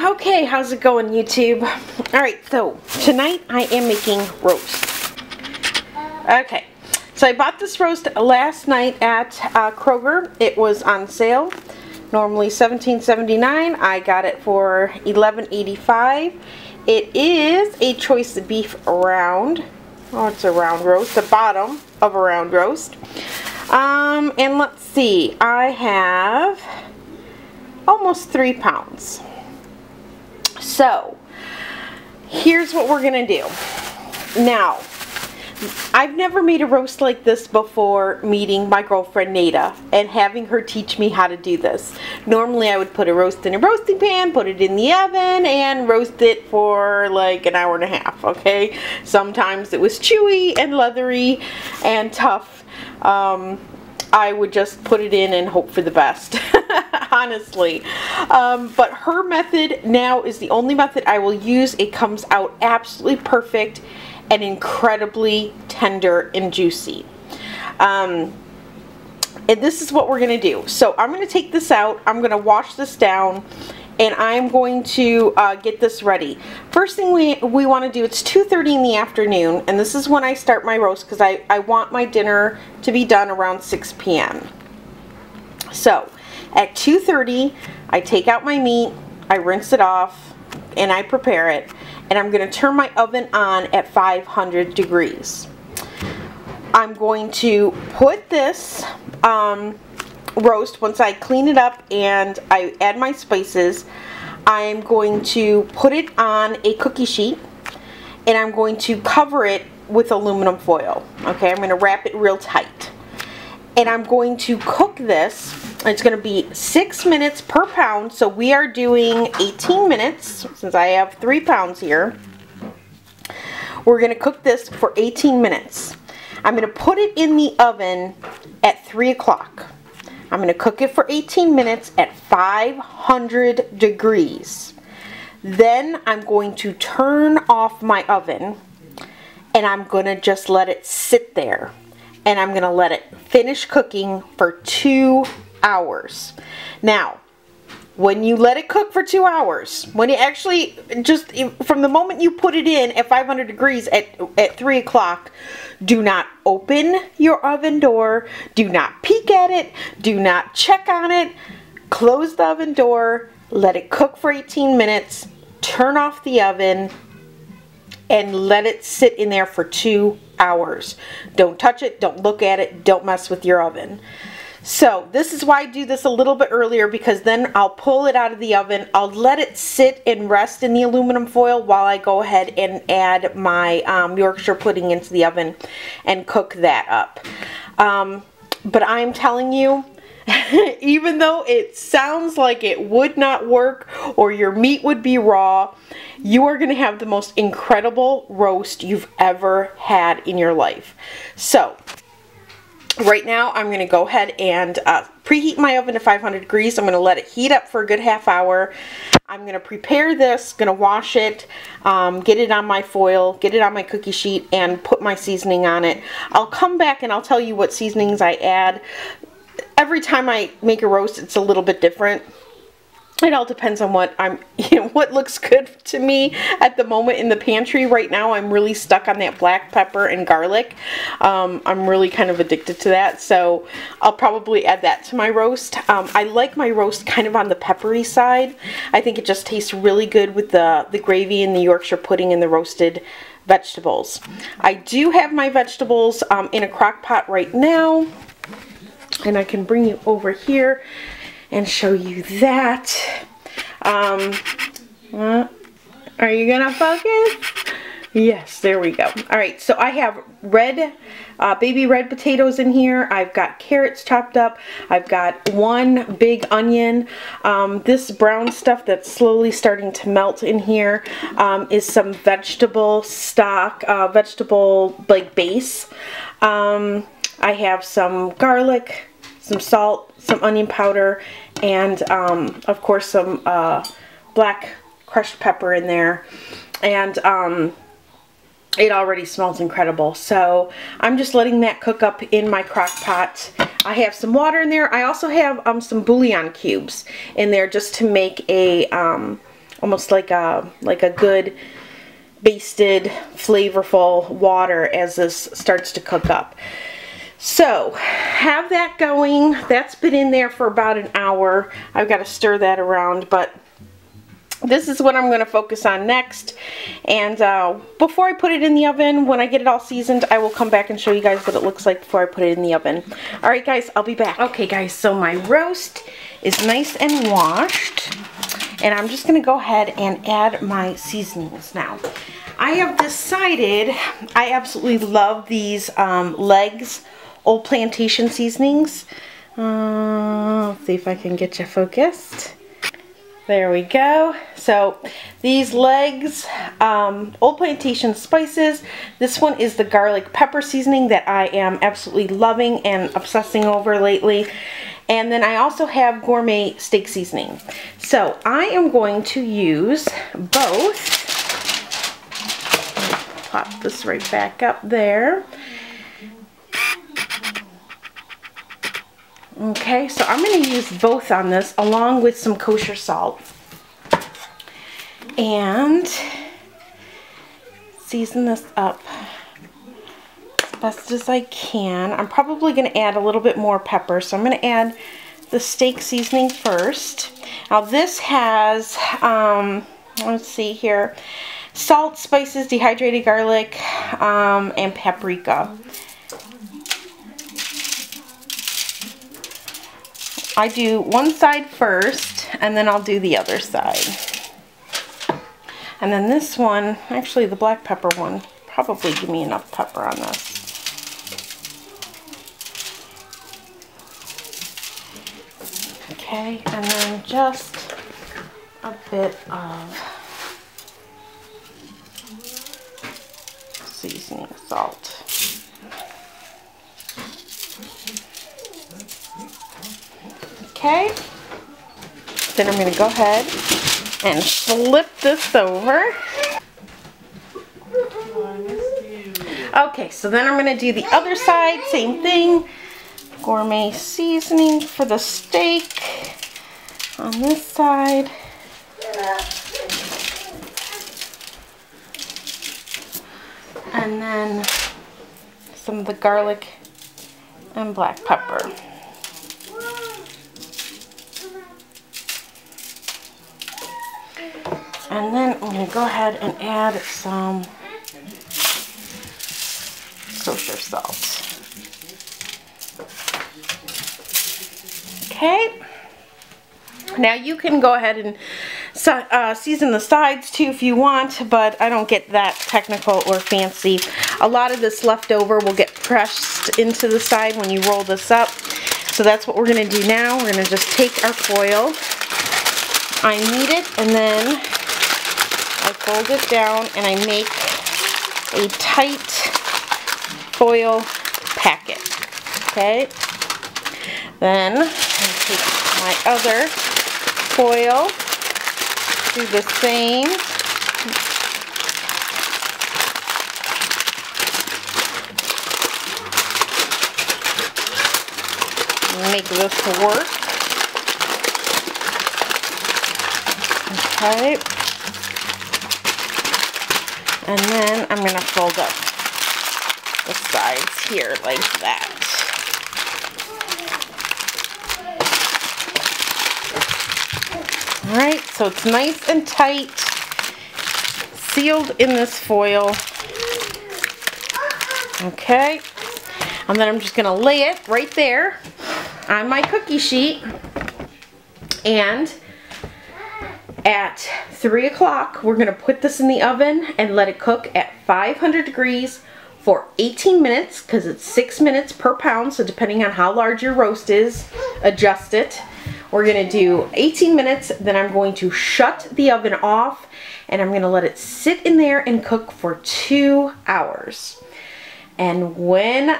Okay, how's it going, YouTube? Alright, so tonight I am making roast. Okay, so I bought this roast last night at Kroger. It was on sale. Normally $17.79. I got it for $11.85. It is a choice beef round. Oh, it's a round roast, the bottom of a round roast. And let's see, I have almost 3 pounds. So, here's what we're gonna do. Now, I've never made a roast like this before meeting my girlfriend Nada and having her teach me how to do this. Normally I would put a roast in a roasting pan, put it in the oven, and roast it for like an hour and a half, okay? Sometimes it was chewy and leathery and tough. I would just put it in and hope for the best, honestly. But her method now is the only method I will use. It comes out absolutely perfect and incredibly tender and juicy. And this is what we're going to do. So I'm going to take this out, I'm going to wash this down, and I'm going to get this ready. First thing we want to do, it's 2:30 in the afternoon, and this is when I start my roast because I want my dinner to be done around 6 p.m. So at 2:30, I take out my meat, I rinse it off, and I prepare it. And I'm going to turn my oven on at 500 degrees. I'm going to put this roast, once I clean it up and I add my spices, I'm going to put it on a cookie sheet and I'm going to cover it with aluminum foil. Okay, I'm going to wrap it real tight. And I'm going to cook this. It's going to be 6 minutes per pound, so we are doing 18 minutes since I have 3 pounds here. We're going to cook this for 18 minutes. I'm going to put it in the oven at 3 o'clock. I'm going to cook it for 18 minutes at 500 degrees. Then I'm going to turn off my oven and I'm going to just let it sit there. And I'm going to let it finish cooking for 2 hours. Now, when you let it cook for 2 hours, when you actually, just from the moment you put it in at 500 degrees at 3 o'clock, do not open your oven door, do not peek at it, do not check on it, close the oven door, let it cook for 18 minutes, turn off the oven, and let it sit in there for 2 hours. Don't touch it, don't look at it, don't mess with your oven. So this is why I do this a little bit earlier, because then I'll pull it out of the oven, I'll let it sit and rest in the aluminum foil while I go ahead and add my Yorkshire pudding into the oven and cook that up. But I'm telling you, even though it sounds like it would not work or your meat would be raw, you are going to have the most incredible roast you've ever had in your life. So right now I'm going to go ahead and preheat my oven to 500 degrees. I'm going to let it heat up for a good half hour. I'm going to prepare this, going to wash it, get it on my foil, get it on my cookie sheet, and put my seasoning on it. I'll come back and I'll tell you what seasonings I add. Every time I make a roast, it's a little bit different. It all depends on what what looks good to me at the moment in the pantry. Right now, I'm really stuck on that black pepper and garlic. I'm really kind of addicted to that, so I'll probably add that to my roast. I like my roast kind of on the peppery side. I think it just tastes really good with the gravy and the Yorkshire pudding and the roasted vegetables. I do have my vegetables in a crock pot right now, and I can bring you over here and show you that. Are you gonna focus? Yes, there we go. Alright, so I have baby red potatoes in here. I've got carrots chopped up. I've got 1 big onion. This brown stuff that's slowly starting to melt in here is some vegetable stock, vegetable like base. I have some garlic, some salt, some onion powder, and of course some black crushed pepper in there. And it already smells incredible. So I'm just letting that cook up in my crock pot. I have some water in there. I also have some bouillon cubes in there just to make a almost like a good basted, flavorful water as this starts to cook up. So have that going. That's been in there for about an hour. I've got to stir that around, but this is what I'm going to focus on next. And before I put it in the oven, when I get it all seasoned, I will come back and show you guys what it looks like before I put it in the oven. Alright guys, I'll be back. Okay guys, so my roast is nice and washed. And I'm just going to go ahead and add my seasonings now. I have decided I absolutely love these legs Old Plantation seasonings. Let's see if I can get you focused. There we go. So these legs, Old Plantation spices. This one is the garlic pepper seasoning that I am absolutely loving and obsessing over lately. And then I also have gourmet steak seasoning. So I am going to use both. Pop this right back up there. Okay, so I'm going to use both on this along with some kosher salt. And season this up as best as I can. I'm probably going to add a little bit more pepper, so I'm going to add the steak seasoning first. Now this has, let's see here, salt, spices, dehydrated garlic, and paprika. I do one side first, and then I'll do the other side. And then this one, actually the black pepper one, probably give me enough pepper on this. Okay, and then just a bit of seasoning salt. Okay, then I'm going to go ahead and flip this over. Okay, so then I'm going to do the other side, same thing. Gourmet seasoning for the steak on this side. And then some of the garlic and black pepper. And then I'm going to go ahead and add some kosher salt. Okay. Now you can go ahead and season the sides too if you want, but I don't get that technical or fancy. A lot of this leftover will get pressed into the side when you roll this up. So that's what we're going to do now. We're going to just take our foil. I knead it, and then I fold it down and I make a tight foil packet. Okay. Then I take my other foil, do the same. Make this work. Okay. And then I'm going to fold up the sides here like that. Alright, so it's nice and tight, sealed in this foil. Okay. And then I'm just going to lay it right there on my cookie sheet. And at 3 o'clock, we're going to put this in the oven and let it cook at 500 degrees for 18 minutes, because it's 6 minutes per pound, so depending on how large your roast is, adjust it. We're going to do 18 minutes, then I'm going to shut the oven off, and I'm going to let it sit in there and cook for 2 hours. And when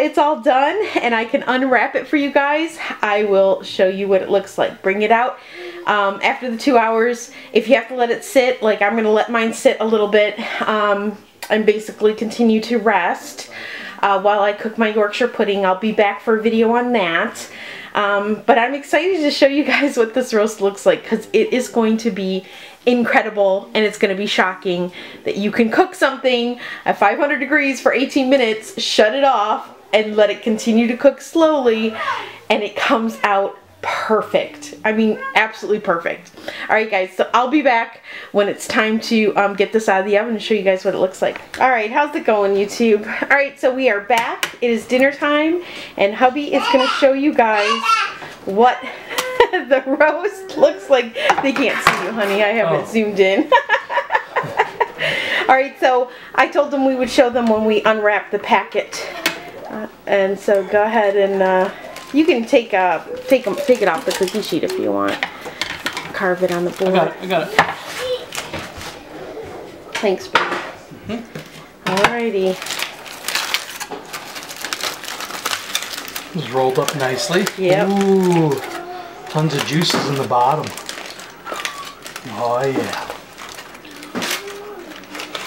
it's all done and I can unwrap it for you guys, I will show you what it looks like. Bring it out after the 2 hours. If you have to let it sit, like I'm going to let mine sit a little bit and basically continue to rest while I cook my Yorkshire pudding. I'll be back for a video on that. But I'm excited to show you guys what this roast looks like, because it is going to be incredible, and it's going to be shocking that you can cook something at 500 degrees for 18 minutes, shut it off, and let it continue to cook slowly, and it comes out perfect. I mean, absolutely perfect. Alright guys, so I'll be back when it's time to get this out of the oven and show you guys what it looks like. Alright, how's it going, YouTube? Alright, so we are back. It is dinner time, and hubby is going to show you guys what the roast looks like. They can't see you, honey. I have it zoomed in. Alright, so I told them we would show them when we unwrap the packet. And so go ahead and you can take it off the cookie sheet if you want. Carve it on the board. I got it. Thanks, baby. Alrighty. It's rolled up nicely. Yep. Ooh, tons of juices in the bottom. Oh yeah.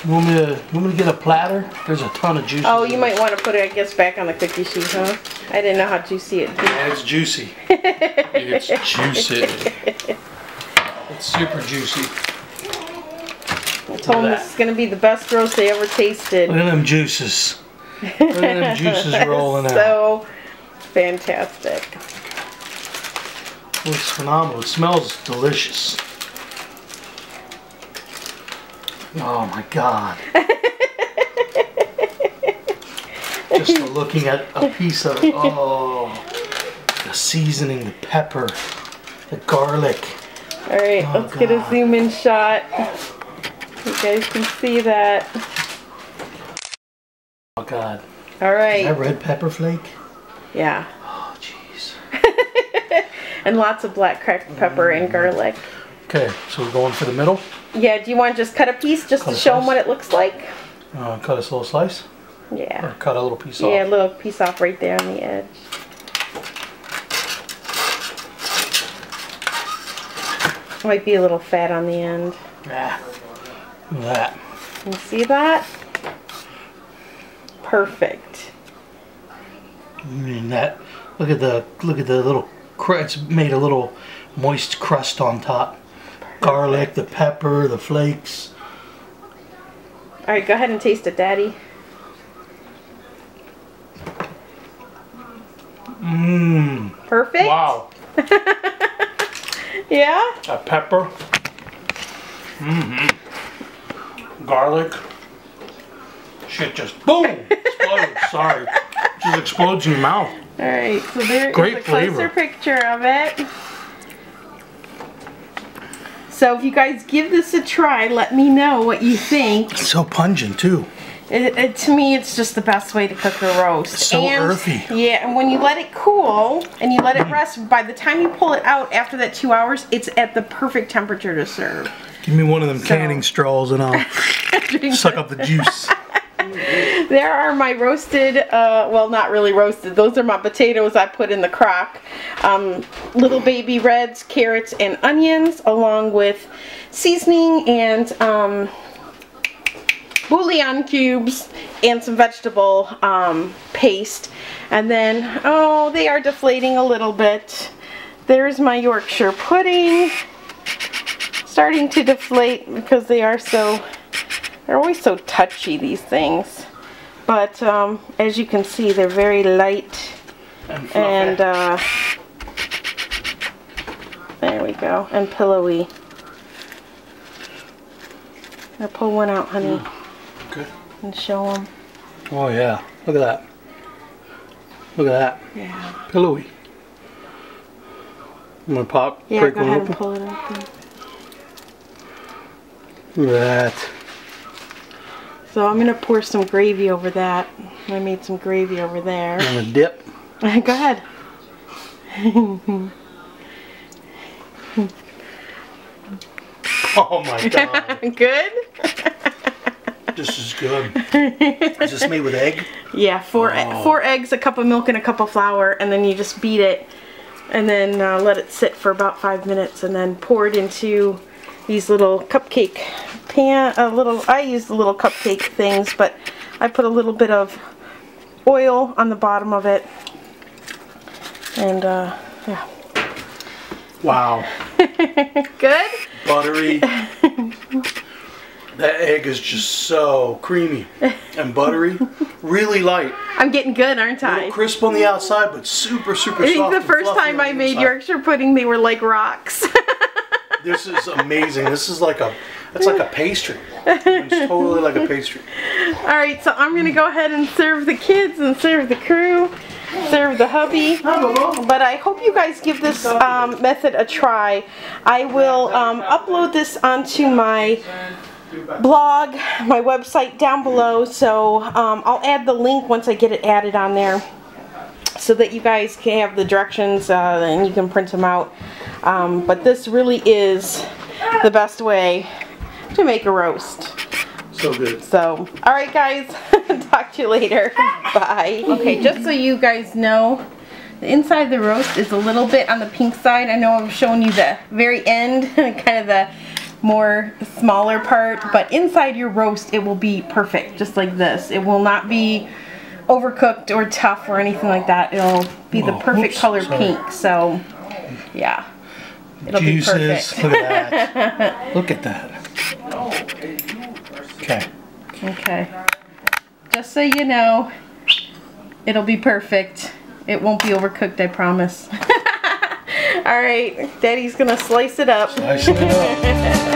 You want me to get a platter? There's a ton of juice. Oh, you might want to put it, I guess, back on the cookie sheet, huh? I didn't know how juicy it is. Yeah, it's juicy. It's juicy. It's super juicy. I told them this is going to be the best roast they ever tasted. Look at them juices. Look at them juices rolling out. So fantastic. Looks phenomenal. It smells delicious. Oh my God. Just looking at a piece of, oh, the seasoning, the pepper, the garlic. Alright, let's get a zoom in shot. You guys can see that. Oh God. Alright. Is that red pepper flake? Yeah. Oh jeez. And lots of black cracked pepper and garlic. Okay, so we're going for the middle? Yeah, do you want to just cut a piece just to show them what it looks like? Cut a little slice? Yeah. Or cut a little piece off? Yeah, a little piece off right there on the edge. Might be a little fat on the end. Yeah. Look at that. You see that? Perfect. I mean that. Look at the little. It's made a little moist crust on top. Perfect. Garlic, the pepper, the flakes. All right, go ahead and taste it, Daddy. Mmm. Perfect. Wow. Yeah. That pepper. Garlic. Shit just boom explodes. Sorry, just explodes in your mouth. All right, so there is a closer picture of it. So if you guys give this a try, let me know what you think. It's so pungent too. To me, it's just the best way to cook a roast. It's so earthy. Yeah, and when you let it cool and you let it rest, by the time you pull it out after that 2 hours, it's at the perfect temperature to serve. Give me one of them canning straws and I'll suck up the juice. There are my roasted, well, not really roasted. Those are my potatoes I put in the crock. Little baby reds, carrots, and onions, along with seasoning and bouillon cubes and some vegetable paste. And then, oh, they are deflating a little bit. There's my Yorkshire pudding. Starting to deflate because they're always so touchy, these things. But as you can see, they're very light and there we go, and pillowy. I'll pull one out, honey. Okay. And show them. Oh yeah, look at that. Look at that. Yeah. Pillowy. I'm gonna break one open. And pull it open. Look at that. So I'm gonna pour some gravy over that. I made some gravy over there. I'm gonna dip. Go ahead. Oh my God. Good? This is good. Is this made with egg? Yeah, four eggs, a cup of milk, and a cup of flour, and then you just beat it, and then let it sit for about 5 minutes, and then pour it into these little cupcake pan. I use the little cupcake things, but I put a little bit of oil on the bottom of it, and Yeah. Wow. Good? Buttery. That egg is just so creamy and buttery. Really light. I'm getting good, aren't A I? little crisp on the outside, but super, super soft. I think the and first fluffy time on I the made inside. Yorkshire pudding, they were like rocks. This is amazing. This is like it's like a pastry. It's totally like a pastry. Alright, so I'm going to go ahead and serve the kids and serve the crew, serve the hubby. But I hope you guys give this method a try. I will upload this onto my blog, my website down below, so I'll add the link once I get it added on there so that you guys can have the directions and you can print them out. But this really is the best way to make a roast. So good. So, alright guys, talk to you later. Bye. Okay, just so you guys know, the inside of the roast is a little bit on the pink side. I know I've shown you the very end, kind of the more smaller part, but inside your roast it will be perfect, just like this. It will not be overcooked or tough or anything like that. It'll be the perfect color pink. So, yeah. It'll Juices. be perfect. Look at that. Look at that. Okay. Okay. Just so you know, it'll be perfect. It won't be overcooked, I promise. Alright, Daddy's gonna slice it up. Slice it up.